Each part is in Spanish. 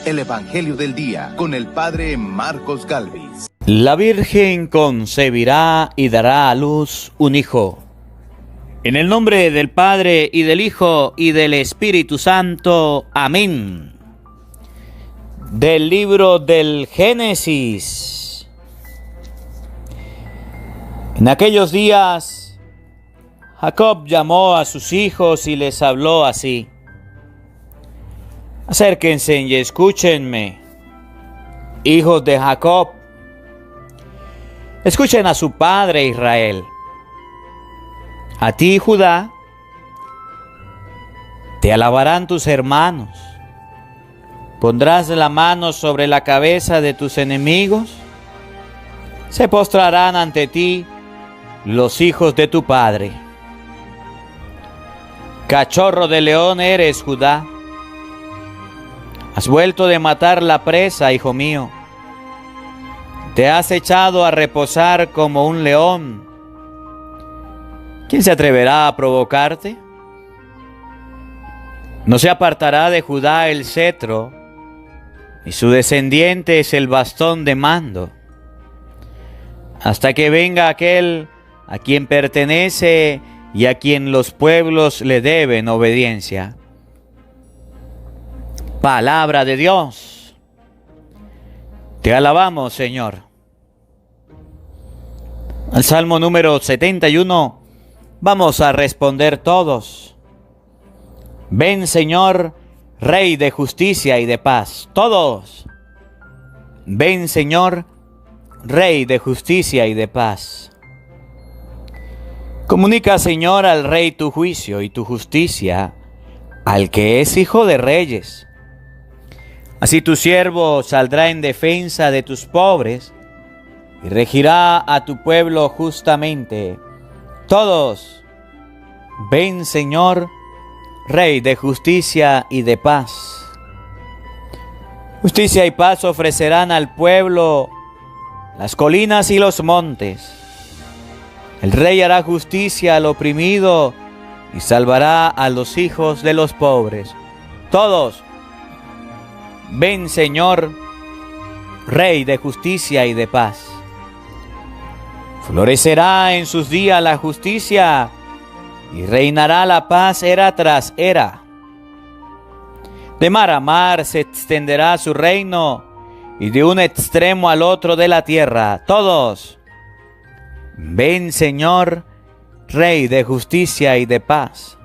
el Evangelio del Día con el Padre Marcos Galvis. La Virgen concebirá y dará a luz un hijo. En el nombre del Padre, y del Hijo, y del Espíritu Santo. Amén. Del libro del Génesis. En aquellos días, Jacob llamó a sus hijos y les habló así: acérquense y escúchenme, hijos de Jacob. Escuchen a su padre Israel. A ti, Judá, te alabarán tus hermanos. Pondrás la mano sobre la cabeza de tus enemigos. Se postrarán ante ti los hijos de tu padre. Cachorro de león eres, Judá. Has vuelto de matar la presa, hijo mío. Te has echado a reposar como un león. ¿Quién se atreverá a provocarte? No se apartará de Judá el cetro, y su descendiente es el bastón de mando, hasta que venga aquel a quien pertenece y a quien los pueblos le deben obediencia. Palabra de Dios. Te alabamos, Señor. Al Salmo número 71 vamos a responder todos. Ven, Señor, Rey de justicia y de paz. Todos. Ven, Señor, Rey de justicia y de paz. Comunica, Señor, al Rey tu juicio y tu justicia, al que es hijo de reyes. Así tu siervo saldrá en defensa de tus pobres y regirá a tu pueblo justamente. Todos, ven, Señor, Rey de justicia y de paz. Justicia y paz ofrecerán al pueblo las colinas y los montes. El Rey hará justicia al oprimido y salvará a los hijos de los pobres. Todos, ven, Señor, Rey de justicia y de paz. Florecerá en sus días la justicia y reinará la paz era tras era. De mar a mar se extenderá su reino y de un extremo al otro de la tierra. Todos, ven, Señor, Rey de justicia y de paz.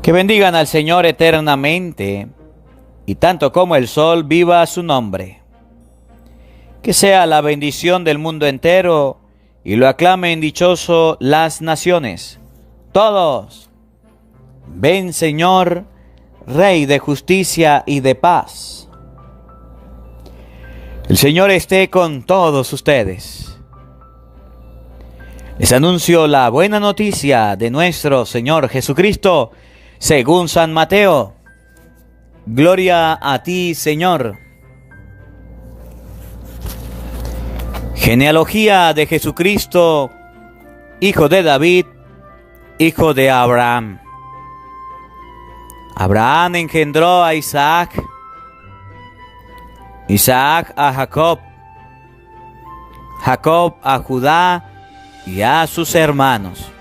Que bendigan al Señor eternamente, y tanto como el sol viva su nombre. Que sea la bendición del mundo entero y lo aclamen dichoso las naciones. Todos, ven, Señor, Rey de justicia y de paz. El Señor esté con todos ustedes. Les anuncio la buena noticia de nuestro Señor Jesucristo según San Mateo. Gloria a ti, Señor. Genealogía de Jesucristo, hijo de David, hijo de Abraham. Abraham engendró a Isaac, Isaac a Jacob, Jacob a Judá y a sus hermanos.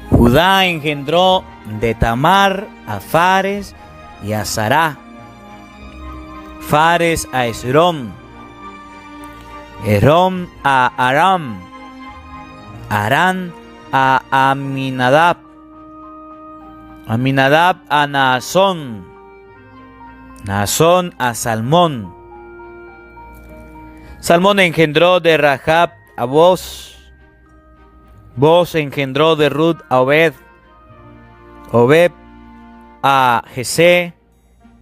Judá engendró de Tamar a Fares y a Sará, Fares a Esrom, Esrom a Aram, Aram a Aminadab, Aminadab a Naasón, Naasón a Salmón. Salmón engendró de Rahab a Boz, Boz engendró de Ruth a Obed, Obed a Jesé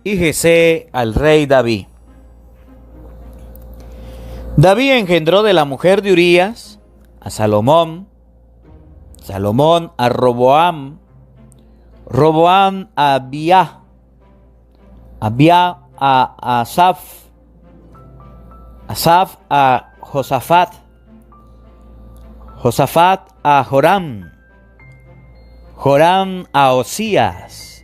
y Jesé al rey David. David engendró de la mujer de Urías a Salomón, Salomón a Roboam, Roboam a Abía, Abía a Asaf, Asaf a Josafat, Josafat a Joram, Joram a Osías,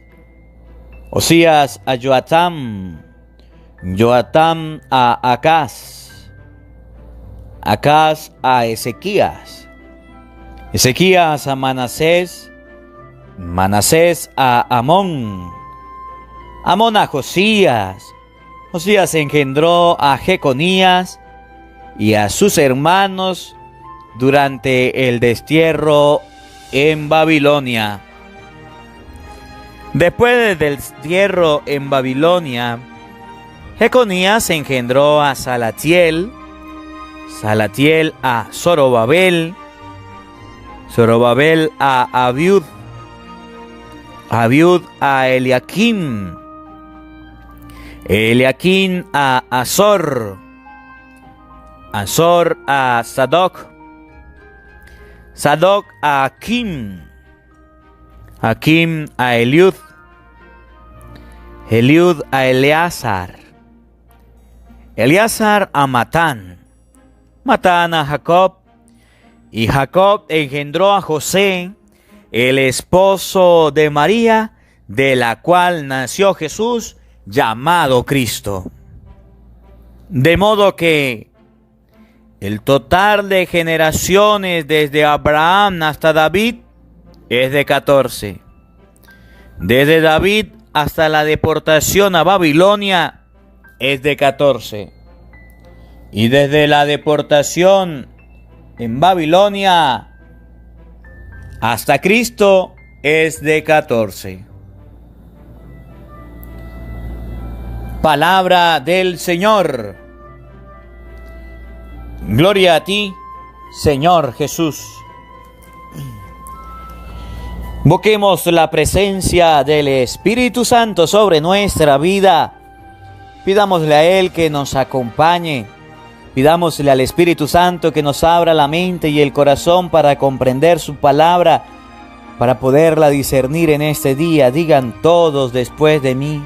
Osías a Joatam, Joatam a Acaz, Acaz a Ezequías, Ezequías a Manasés, Manasés a Amón, Amón a Josías, Josías engendró a Jeconías y a sus hermanos durante el destierro en Babilonia. Después del destierro en Babilonia, Jeconías engendró a Salatiel, Salatiel a Zorobabel, Zorobabel a Abiud, Abiud a Eliakim, Eliakim a Azor, Azor a Sadoc, Sadoc a Akim, Akim a Eliud, Eliud a Eleazar, Eleazar a Matán, Matán a Jacob, y Jacob engendró a José, el esposo de María, de la cual nació Jesús, llamado Cristo. De modo que el total de generaciones desde Abraham hasta David es de 14. Desde David hasta la deportación a Babilonia es de 14. Y desde la deportación en Babilonia hasta Cristo es de 14. Palabra del Señor. Gloria a ti, Señor Jesús. Invoquemos la presencia del Espíritu Santo sobre nuestra vida. Pidámosle a Él que nos acompañe. Pidámosle al Espíritu Santo que nos abra la mente y el corazón para comprender su palabra, para poderla discernir en este día. Digan todos después de mí: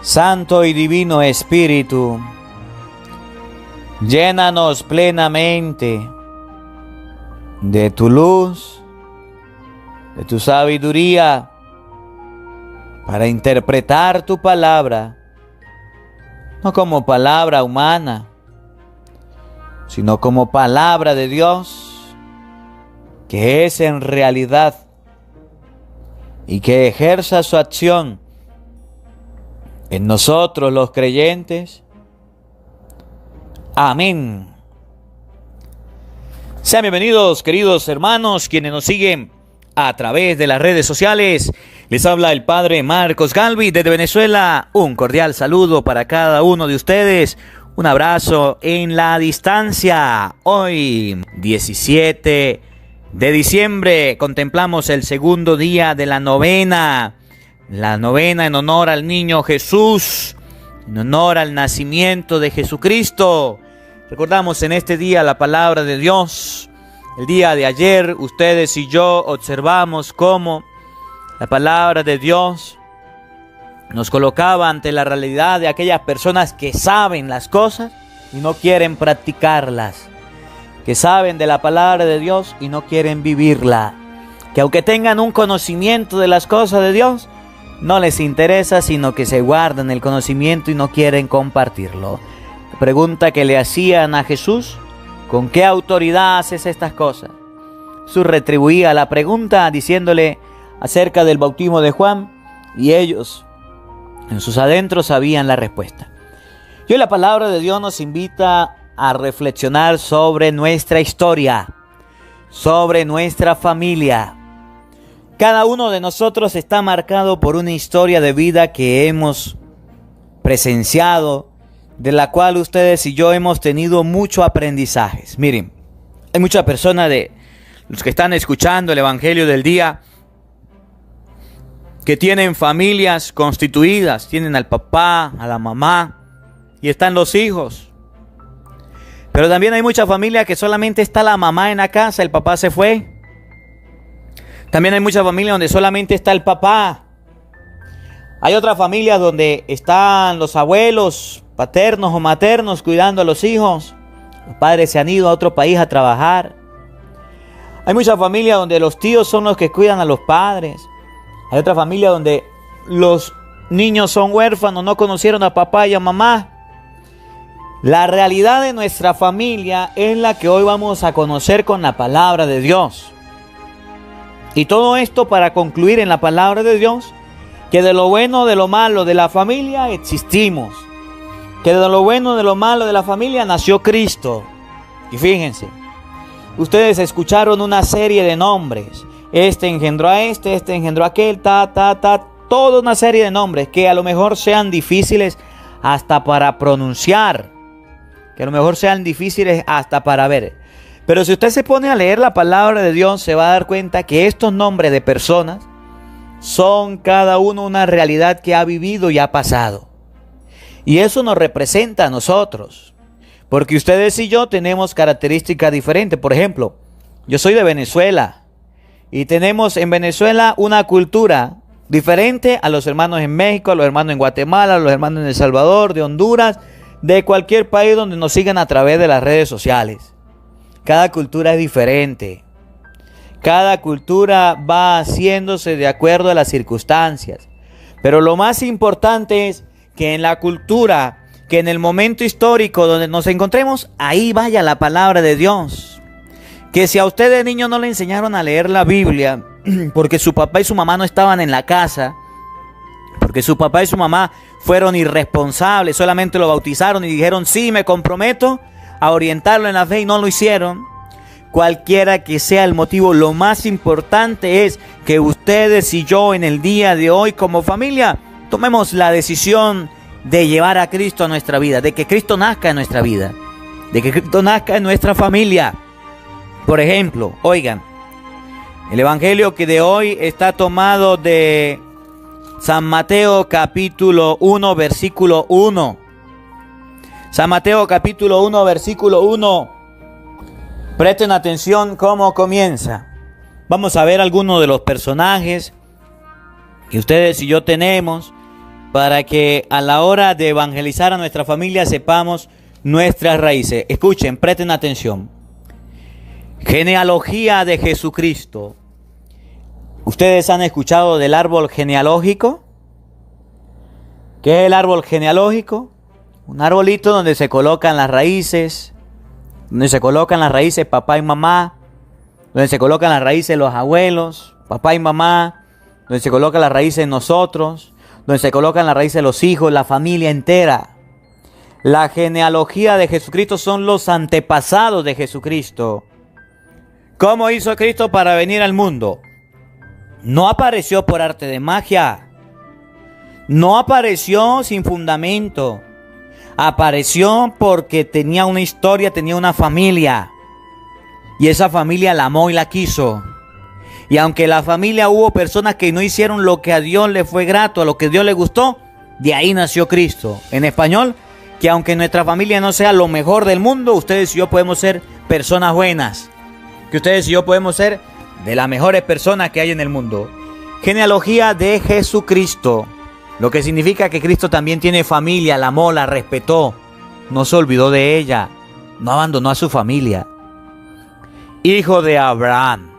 Santo y Divino Espíritu, llénanos plenamente de tu luz, de tu sabiduría, para interpretar tu palabra, no como palabra humana, sino como palabra de Dios, que es en realidad, y que ejerza su acción en nosotros los creyentes. Amén. Sean bienvenidos, queridos hermanos, quienes nos siguen a través de las redes sociales. Les habla el Padre Marcos Galvi desde Venezuela. Un cordial saludo para cada uno de ustedes. Un abrazo en la distancia. Hoy, 17 de diciembre, contemplamos el segundo día de la novena. La novena en honor al niño Jesús, en honor al nacimiento de Jesucristo. Recordamos en este día la palabra de Dios. El día de ayer ustedes y yo observamos cómo la palabra de Dios nos colocaba ante la realidad de aquellas personas que saben las cosas y no quieren practicarlas, que saben de la palabra de Dios y no quieren vivirla, que aunque tengan un conocimiento de las cosas de Dios, no les interesa, sino que se guardan el conocimiento y no quieren compartirlo. La pregunta que le hacían a Jesús: ¿con qué autoridad haces estas cosas? Jesús retribuía la pregunta diciéndole acerca del bautismo de Juan, y ellos en sus adentros sabían la respuesta. Y hoy la palabra de Dios nos invita a reflexionar sobre nuestra historia, sobre nuestra familia. Cada uno de nosotros está marcado por una historia de vida que hemos presenciado, de la cual ustedes y yo hemos tenido mucho aprendizajes. Miren, hay muchas personas de los que están escuchando el Evangelio del día que tienen familias constituidas, tienen al papá, a la mamá y están los hijos. Pero también hay muchas familias que solamente está la mamá en la casa, el papá se fue. También hay muchas familias donde solamente está el papá. Hay otras familias donde están los abuelos, paternos o maternos, cuidando a los hijos. Los padres se han ido a otro país a trabajar. Hay muchas familias donde los tíos son los que cuidan a los padres. Hay otra familia donde los niños son huérfanos, no conocieron a papá y a mamá. La realidad de nuestra familia es la que hoy vamos a conocer con la palabra de Dios. Y todo esto para concluir en la palabra de Dios, que de lo bueno, de lo malo de la familia existimos. Que de lo bueno, de lo malo de la familia nació Cristo. Y fíjense, ustedes escucharon una serie de nombres. Este engendró a este engendró a aquel, toda una serie de nombres que a lo mejor sean difíciles hasta para pronunciar. Que a lo mejor sean difíciles hasta para ver. Pero si usted se pone a leer la palabra de Dios, se va a dar cuenta que estos nombres de personas son cada uno una realidad que ha vivido y ha pasado. Y eso nos representa a nosotros. Porque ustedes y yo tenemos características diferentes. Por ejemplo, yo soy de Venezuela. Y tenemos en Venezuela una cultura diferente a los hermanos en México, a los hermanos en Guatemala, a los hermanos en El Salvador, de Honduras, de cualquier país donde nos sigan a través de las redes sociales. Cada cultura es diferente. Cada cultura va haciéndose de acuerdo a las circunstancias. Pero lo más importante es que en la cultura, que en el momento histórico donde nos encontremos, ahí vaya la palabra de Dios. Que si a usted de niño no le enseñaron a leer la Biblia, porque su papá y su mamá no estaban en la casa, porque su papá y su mamá fueron irresponsables, solamente lo bautizaron y dijeron, sí, me comprometo a orientarlo en la fe y no lo hicieron. Cualquiera que sea el motivo, lo más importante es que ustedes y yo en el día de hoy como familia tomemos la decisión de llevar a Cristo a nuestra vida, de que Cristo nazca en nuestra vida, de que Cristo nazca en nuestra familia. Por ejemplo, oigan, el evangelio que de hoy está tomado de San Mateo capítulo 1 versículo 1. San Mateo capítulo 1 versículo 1. Presten atención cómo comienza. Vamos a ver algunos de los personajes que ustedes y yo tenemos para que a la hora de evangelizar a nuestra familia sepamos nuestras raíces. Escuchen, presten atención. Genealogía de Jesucristo. ¿Ustedes han escuchado del árbol genealógico? ¿Qué es el árbol genealógico? Un arbolito donde se colocan las raíces, papá y mamá, donde se colocan las raíces los abuelos, papá y mamá, donde se colocan las raíces nosotros, donde se colocan las raíces los hijos, la familia entera. La genealogía de Jesucristo son los antepasados de Jesucristo. ¿Cómo hizo Cristo para venir al mundo? No apareció por arte de magia. No apareció sin fundamento. Apareció porque tenía una historia, tenía una familia. Y esa familia la amó y la quiso. Y aunque la familia hubo personas que no hicieron lo que a Dios le fue grato, a lo que a Dios le gustó, de ahí nació Cristo. En español, que aunque nuestra familia no sea lo mejor del mundo, ustedes y yo podemos ser personas buenas. Que ustedes y yo podemos ser de las mejores personas que hay en el mundo. Genealogía de Jesucristo. Lo que significa que Cristo también tiene familia, la amó, la respetó. No se olvidó de ella. No abandonó a su familia. Hijo de Abraham.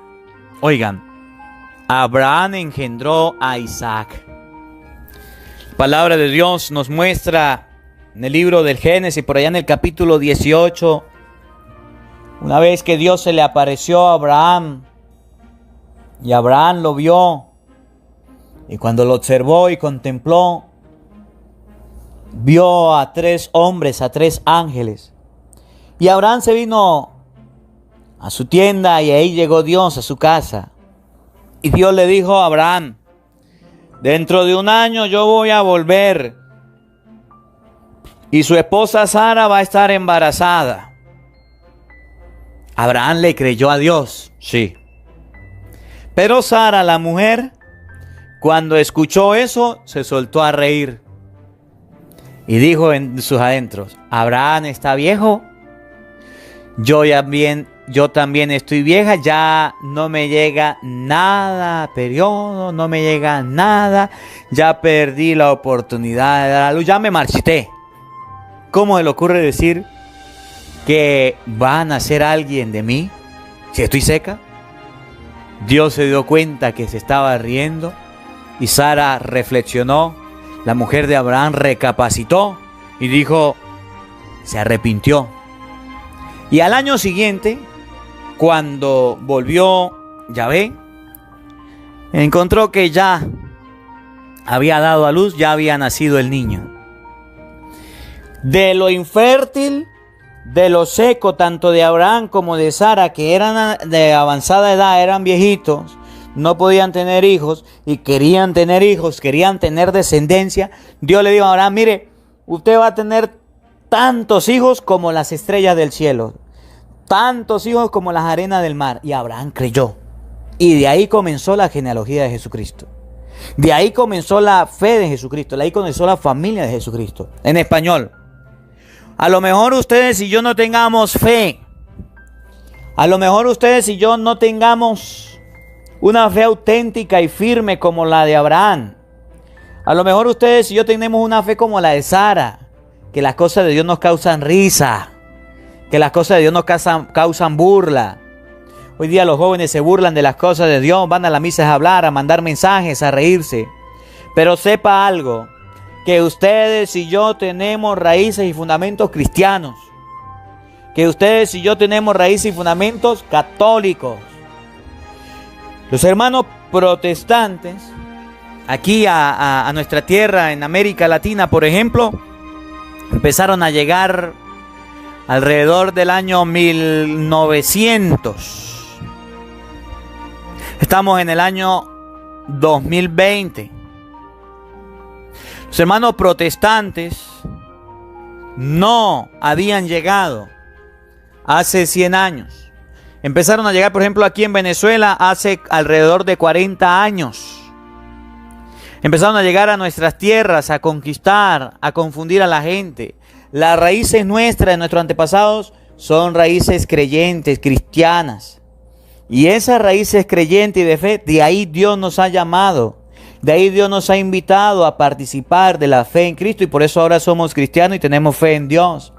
Oigan, Abraham engendró a Isaac. La palabra de Dios nos muestra en el libro del Génesis, por allá en el capítulo 18, una vez que Dios se le apareció a Abraham, y Abraham lo vio, y cuando lo observó y contempló, vio a 3 hombres, a 3 ángeles. Y Abraham se vino a su tienda y ahí llegó Dios a su casa. Y Dios le dijo a Abraham, dentro de 1 año yo voy a volver y su esposa Sara va a estar embarazada. Abraham le creyó a Dios, sí. Pero Sara, la mujer, cuando escuchó eso, se soltó a reír. Y dijo en sus adentros, Abraham está viejo, yo también estoy vieja, ya no me llega nada, periodo, no me llega nada, ya perdí la oportunidad de dar a luz, ya me marchité. ¿Cómo se le ocurre decir que va a nacer alguien de mí si estoy seca? Dios se dio cuenta que se estaba riendo y Sara reflexionó la mujer de Abraham recapacitó y dijo, se arrepintió. Y al año siguiente, cuando volvió Yahvé, encontró que ya había dado a luz, ya había nacido el niño. De lo infértil, de lo seco, tanto de Abraham como de Sara, que eran de avanzada edad, eran viejitos, no podían tener hijos y querían tener hijos, querían tener descendencia. Dios le dijo a Abraham, mire, usted va a tener tantos hijos como las estrellas del cielo, tantos hijos como las arenas del mar. Y Abraham creyó. Y de ahí comenzó la genealogía de Jesucristo. De ahí comenzó la fe de Jesucristo. De ahí comenzó la familia de Jesucristo. En español, a lo mejor ustedes y yo no tengamos fe. A lo mejor ustedes y yo no tengamos una fe auténtica y firme como la de Abraham. A lo mejor ustedes y yo tenemos una fe como la de Sara, que las cosas de Dios nos causan risa, que las cosas de Dios nos causan burla. Hoy día los jóvenes se burlan de las cosas de Dios, van a la misa a hablar, a mandar mensajes, a reírse. Pero sepa algo, que ustedes y yo tenemos raíces y fundamentos cristianos. Que ustedes y yo tenemos raíces y fundamentos católicos. Los hermanos protestantes, aquí a nuestra tierra, en América Latina, por ejemplo, empezaron a llegar alrededor del año 1900. Estamos en el año 2020. Los hermanos protestantes no habían llegado hace 100 años. Empezaron a llegar, por ejemplo, aquí en Venezuela hace alrededor de 40 años. Empezaron a llegar a nuestras tierras, a conquistar, a confundir a la gente. Las raíces nuestras, de nuestros antepasados, son raíces creyentes, cristianas. Y esas raíces creyentes y de fe, de ahí Dios nos ha llamado. De ahí Dios nos ha invitado a participar de la fe en Cristo y por eso ahora somos cristianos y tenemos fe en Dios.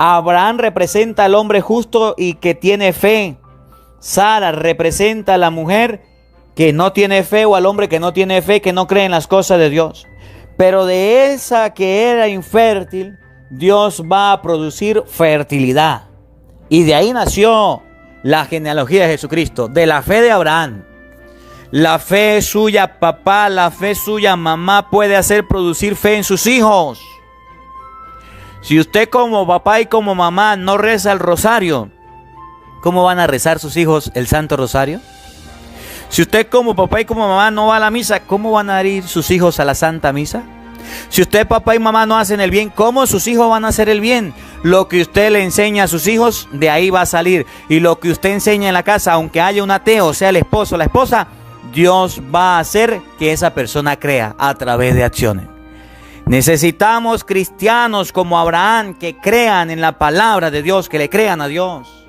Abraham representa al hombre justo y que tiene fe. Sara representa a la mujer que no tiene fe o al hombre que no tiene fe, que no cree en las cosas de Dios. Pero de esa que era infértil, Dios va a producir fertilidad. Y de ahí nació la genealogía de Jesucristo, de la fe de Abraham. La fe suya, papá, la fe suya, mamá, puede hacer producir fe en sus hijos. Si usted como papá y como mamá no reza el rosario, ¿cómo van a rezar sus hijos el Santo Rosario? Si usted como papá y como mamá no va a la misa, ¿cómo van a ir sus hijos a la Santa Misa? Si usted, papá y mamá, no hacen el bien, ¿cómo sus hijos van a hacer el bien? Lo que usted le enseña a sus hijos, de ahí va a salir. Y lo que usted enseña en la casa, aunque haya un ateo, sea el esposo o la esposa, Dios va a hacer que esa persona crea a través de acciones. Necesitamos cristianos como Abraham que crean en la palabra de Dios, que le crean a Dios.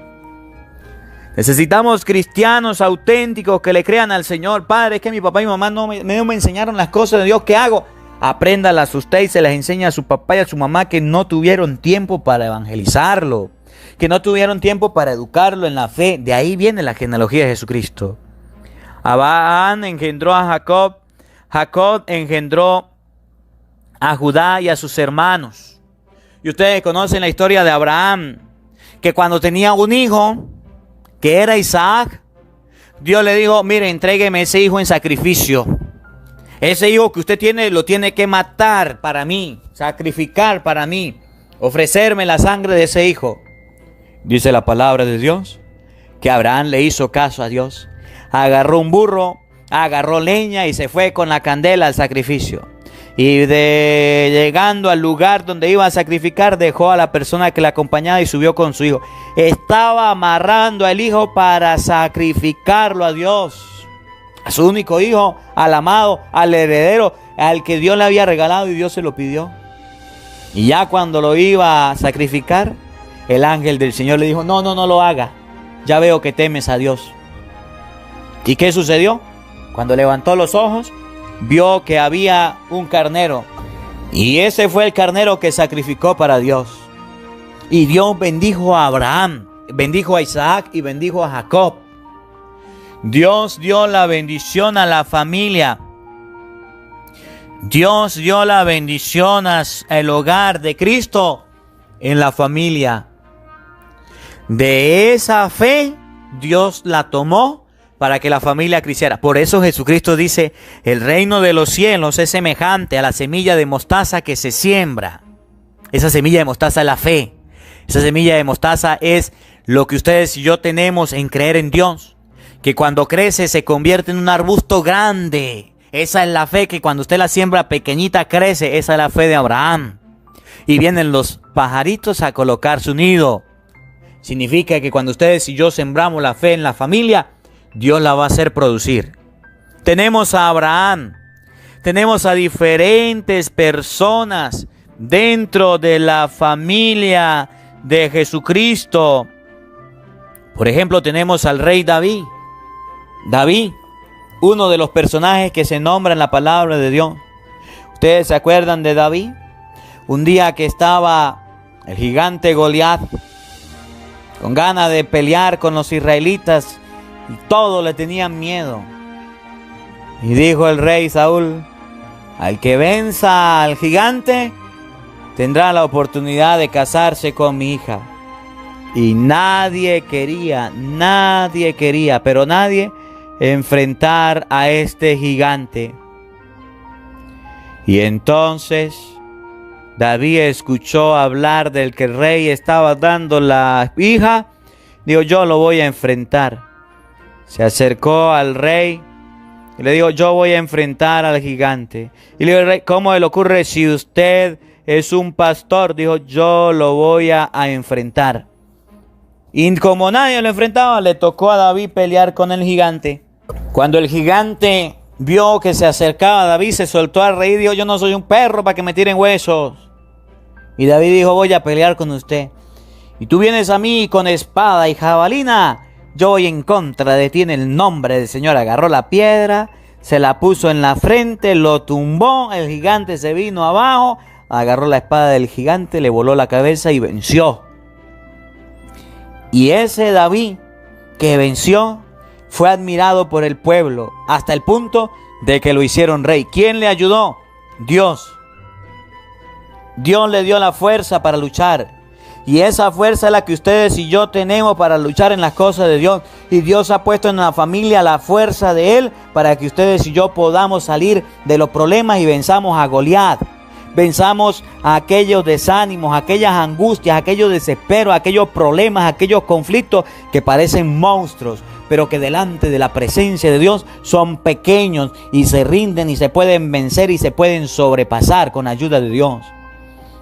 Necesitamos cristianos auténticos que le crean al Señor. Padre, es que mi papá y mi mamá no me enseñaron las cosas de Dios. ¿Qué hago? Apréndalas usted y se las enseña a su papá y a su mamá que no tuvieron tiempo para evangelizarlo, que no tuvieron tiempo para educarlo en la fe. De ahí viene la genealogía de Jesucristo. Abraham engendró a Jacob, Jacob engendró a Judá y a sus hermanos. Y ustedes conocen la historia de Abraham, que cuando tenía un hijo, que era Isaac, Dios le dijo, mire, entrégueme ese hijo en sacrificio. Ese hijo que usted tiene, lo tiene que matar para mí, sacrificar para mí, ofrecerme la sangre de ese hijo. Dice la palabra de Dios, que Abraham le hizo caso a Dios. Agarró un burro, agarró leña y se fue con la candela al sacrificio. Y llegando al lugar donde iba a sacrificar, dejó a la persona que le acompañaba y subió con su hijo. Estaba amarrando al hijo para sacrificarlo a Dios, a su único hijo, al amado, al heredero, al que Dios le había regalado y Dios se lo pidió. Y ya cuando lo iba a sacrificar, el ángel del Señor le dijo, no lo haga, ya veo que temes a Dios. ¿Y qué sucedió? Cuando levantó los ojos, vio que había un carnero. Y ese fue el carnero que sacrificó para Dios. Y Dios bendijo a Abraham, bendijo a Isaac y bendijo a Jacob. Dios dio la bendición a la familia. Dios dio la bendición al hogar de Cristo en la familia. De esa fe, Dios la tomó para que la familia creciera. Por eso Jesucristo dice, el reino de los cielos es semejante a la semilla de mostaza que se siembra. Esa semilla de mostaza es la fe. Esa semilla de mostaza es lo que ustedes y yo tenemos en creer en Dios. Que cuando crece se convierte en un arbusto grande. Esa es la fe que cuando usted la siembra pequeñita crece. Esa es la fe de Abraham. Y vienen los pajaritos a colocar su nido. Significa que cuando ustedes y yo sembramos la fe en la familia, Dios la va a hacer producir. Tenemos a Abraham. Tenemos a diferentes personas dentro de la familia de Jesucristo. Por ejemplo, tenemos al rey David. David, uno de los personajes que se nombra en la palabra de Dios. ¿Ustedes se acuerdan de David? Un día que estaba el gigante Goliat con ganas de pelear con los israelitas y todos le tenían miedo. Y dijo el rey Saúl, al que venza al gigante tendrá la oportunidad de casarse con mi hija. Y nadie quería enfrentar a este gigante. Y entonces David escuchó hablar del que el rey estaba dando la hija. Dijo, yo lo voy a enfrentar. Se acercó al rey y le dijo, yo voy a enfrentar al gigante. Y le dijo el rey, ¿cómo le ocurre si usted es un pastor? Dijo, yo lo voy a enfrentar. Y como nadie lo enfrentaba, le tocó a David pelear con el gigante. Cuando el gigante vio que se acercaba a David, se soltó a reír y dijo, yo no soy un perro para que me tiren huesos. Y David dijo, voy a pelear con usted. Y tú vienes a mí con espada y jabalina. Yo voy en contra de ti en el nombre del Señor. Agarró la piedra, se la puso en la frente, lo tumbó. El gigante se vino abajo, agarró la espada del gigante, le voló la cabeza y venció. Y ese David que venció fue admirado por el pueblo hasta el punto de que lo hicieron rey. ¿Quién le ayudó? Dios. Dios le dio la fuerza para luchar. Y esa fuerza es la que ustedes y yo tenemos para luchar en las cosas de Dios. Y Dios ha puesto en la familia la fuerza de Él para que ustedes y yo podamos salir de los problemas y venzamos a Goliat. Venzamos a aquellos desánimos, aquellas angustias, aquellos desesperos, aquellos problemas, aquellos conflictos que parecen monstruos, pero que delante de la presencia de Dios son pequeños y se rinden y se pueden vencer y se pueden sobrepasar con ayuda de Dios.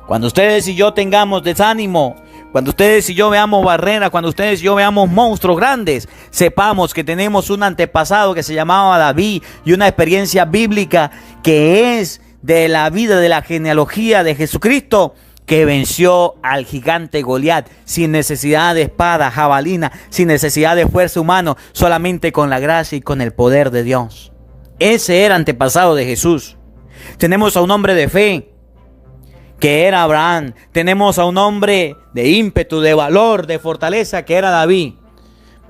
Cuando ustedes y yo tengamos desánimo, cuando ustedes y yo veamos barreras, cuando ustedes y yo veamos monstruos grandes, sepamos que tenemos un antepasado que se llamaba David y una experiencia bíblica que es de la vida, de la genealogía de Jesucristo, que venció al gigante Goliat sin necesidad de espada, jabalina, sin necesidad de fuerza humana, solamente con la gracia y con el poder de Dios. Ese era antepasado de Jesús. Tenemos a un hombre de fe, que era Abraham. Tenemos a un hombre de ímpetu, de valor, de fortaleza, que era David.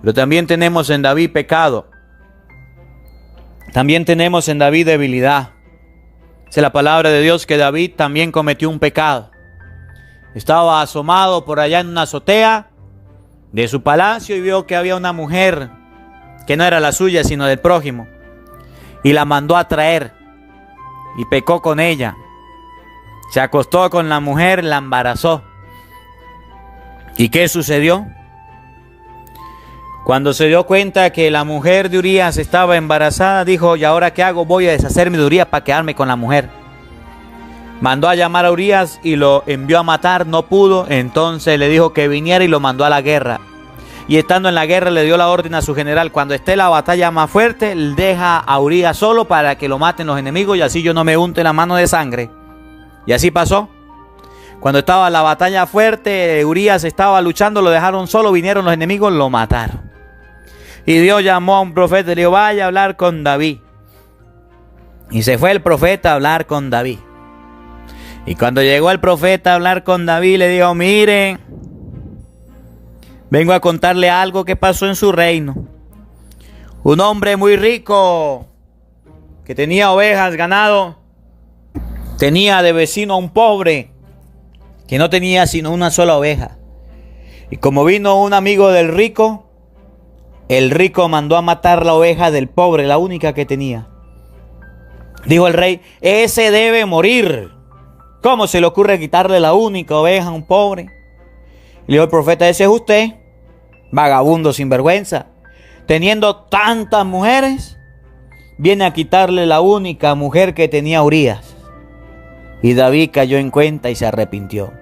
Pero también tenemos en David pecado. También tenemos en David debilidad. Dice la palabra de Dios que David también cometió un pecado. Estaba asomado por allá en una azotea de su palacio y vio que había una mujer que no era la suya sino del prójimo. Y la mandó a traer y pecó con ella. Se acostó con la mujer, la embarazó. ¿Y qué sucedió? Cuando se dio cuenta que la mujer de Urías estaba embarazada, dijo, ¿y ahora qué hago? Voy a deshacerme de Urías para quedarme con la mujer. Mandó a llamar a Urías y lo envió a matar, no pudo. Entonces le dijo que viniera y lo mandó a la guerra. Y estando en la guerra le dio la orden a su general, cuando esté la batalla más fuerte, deja a Urías solo para que lo maten los enemigos y así yo no me unte la mano de sangre. Y así pasó. Cuando estaba la batalla fuerte, Urías estaba luchando, lo dejaron solo, vinieron los enemigos, lo mataron. Y Dios llamó a un profeta y le dijo, vaya a hablar con David. Y se fue el profeta a hablar con David. Y cuando llegó el profeta a hablar con David, le dijo, miren, vengo a contarle algo que pasó en su reino. Un hombre muy rico, que tenía ovejas, ganado, tenía de vecino a un pobre que no tenía sino una sola oveja. Y como vino un amigo del rico, el rico mandó a matar la oveja del pobre, la única que tenía. Dijo el rey: ese debe morir. ¿Cómo se le ocurre quitarle la única oveja a un pobre? Y le dijo el profeta: ese es usted, vagabundo sinvergüenza. Teniendo tantas mujeres, viene a quitarle la única mujer que tenía Urías. Y David cayó en cuenta y se arrepintió.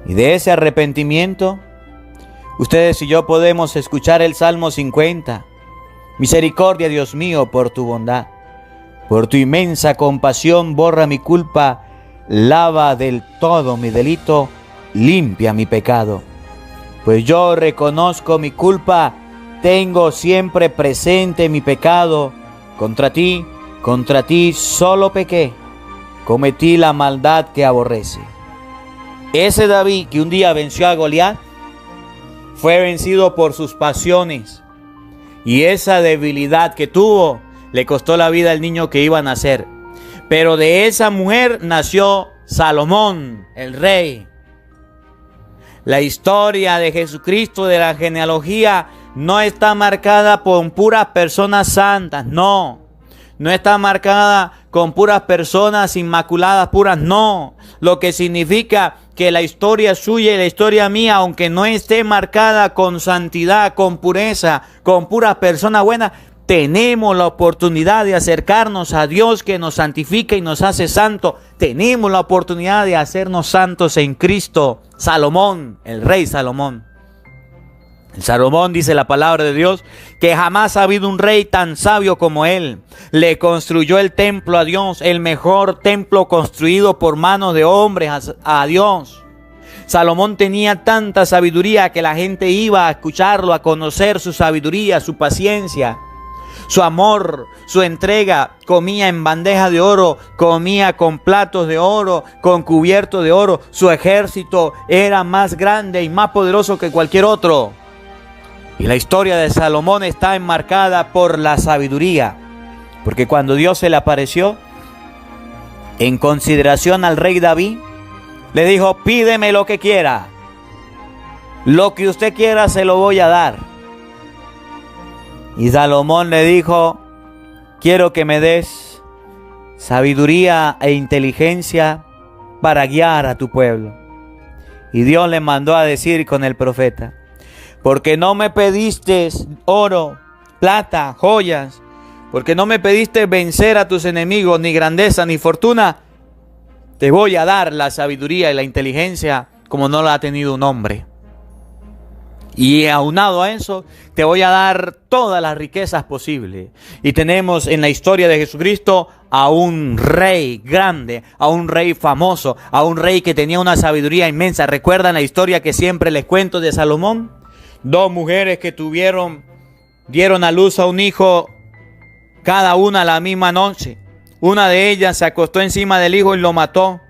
Y de ese arrepentimiento, ustedes y yo podemos escuchar el Salmo 50. Misericordia, Dios mío, por tu bondad. Por tu inmensa compasión, borra mi culpa, lava del todo mi delito, limpia mi pecado. Pues yo reconozco mi culpa, tengo siempre presente mi pecado. Contra ti solo pequé, cometí la maldad que aborrece. Ese David que un día venció a Goliat, fue vencido por sus pasiones. Y esa debilidad que tuvo, le costó la vida al niño que iba a nacer. Pero de esa mujer nació Salomón, el rey. La historia de Jesucristo, de la genealogía, no está marcada por puras personas santas, no. No está marcada con puras personas inmaculadas, puras, no. Lo que significa que la historia suya y la historia mía, aunque no esté marcada con santidad, con pureza, con puras personas buenas, tenemos la oportunidad de acercarnos a Dios que nos santifica y nos hace santos. Tenemos la oportunidad de hacernos santos en Cristo. Salomón, el rey Salomón. El Salomón, dice la palabra de Dios, que jamás ha habido un rey tan sabio como él. Le construyó el templo a Dios, el mejor templo construido por manos de hombres a Dios. Salomón tenía tanta sabiduría que la gente iba a escucharlo, a conocer su sabiduría, su paciencia, su amor, su entrega. Comía en bandeja de oro, comía con platos de oro, con cubiertos de oro. Su ejército era más grande y más poderoso que cualquier otro. Y la historia de Salomón está enmarcada por la sabiduría. Porque cuando Dios se le apareció, en consideración al rey David, le dijo: pídeme lo que quiera. Lo que usted quiera se lo voy a dar. Y Salomón le dijo: quiero que me des sabiduría e inteligencia para guiar a tu pueblo. Y Dios le mandó a decir con el profeta: porque no me pediste oro, plata, joyas, porque no me pediste vencer a tus enemigos, ni grandeza, ni fortuna, te voy a dar la sabiduría y la inteligencia como no la ha tenido un hombre. Y aunado a eso, te voy a dar todas las riquezas posibles. Y tenemos en la historia de Jesucristo a un rey grande, a un rey famoso, a un rey que tenía una sabiduría inmensa. ¿Recuerdan la historia que siempre les cuento de Salomón? Dos mujeres que dieron a luz a un hijo, cada una la misma noche. Una de ellas se acostó encima del hijo y lo mató.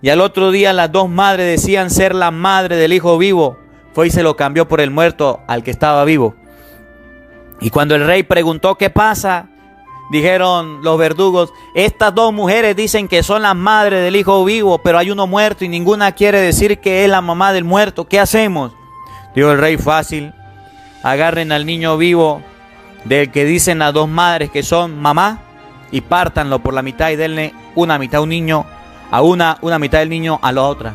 Y al otro día las dos madres decían ser la madre del hijo vivo. Fue y se lo cambió por el muerto al que estaba vivo. Y cuando el rey preguntó qué pasa, dijeron los verdugos: estas dos mujeres dicen que son las madres del hijo vivo, pero hay uno muerto y ninguna quiere decir que es la mamá del muerto. ¿Qué hacemos? Dijo el rey: fácil, agarren al niño vivo del que dicen las dos madres que son mamá y pártanlo por la mitad y denle una mitad a un niño a una mitad del niño a la otra.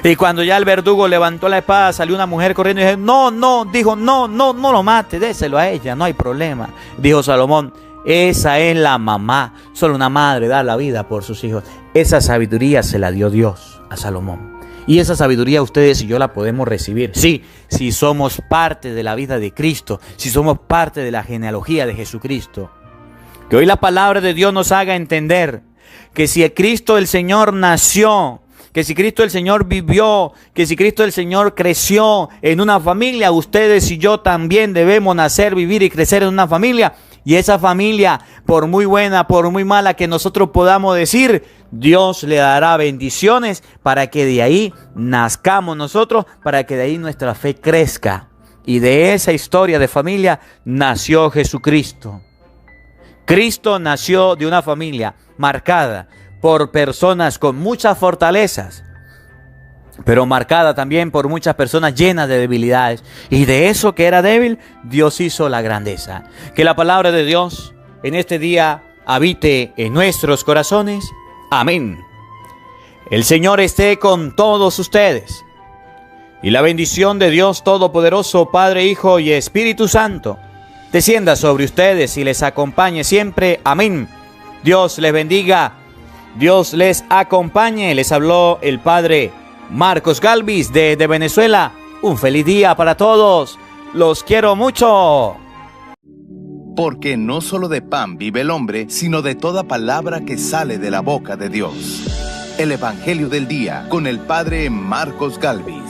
Y cuando ya el verdugo levantó la espada, salió una mujer corriendo y dijo: no lo mate, déselo a ella, no hay problema. Dijo Salomón: esa es la mamá, solo una madre da la vida por sus hijos. Esa sabiduría se la dio Dios a Salomón. Y esa sabiduría ustedes y yo la podemos recibir. Sí, si somos parte de la vida de Cristo, si somos parte de la genealogía de Jesucristo. Que hoy la palabra de Dios nos haga entender que si Cristo el Señor nació, que si Cristo el Señor vivió, que si Cristo el Señor creció en una familia, ustedes y yo también debemos nacer, vivir y crecer en una familia. Y esa familia, por muy buena, por muy mala que nosotros podamos decir, Dios le dará bendiciones para que de ahí nazcamos nosotros, para que de ahí nuestra fe crezca. Y de esa historia de familia nació Jesucristo. Cristo nació de una familia. marcada por personas con muchas fortalezas, pero marcada también por muchas personas llenas de debilidades. Y de eso que era débil, Dios hizo la grandeza. Que la palabra de Dios en este día habite en nuestros corazones. Amén. El Señor esté con todos ustedes. Y la bendición de Dios Todopoderoso, Padre, Hijo y Espíritu Santo, descienda sobre ustedes y les acompañe siempre. Amén. Dios les bendiga. Dios les acompañe. Les habló el Padre Marcos Galvis desde Venezuela. Un feliz día para todos. Los quiero mucho. Porque no solo de pan vive el hombre, sino de toda palabra que sale de la boca de Dios. El Evangelio del Día con el Padre Marcos Galvis.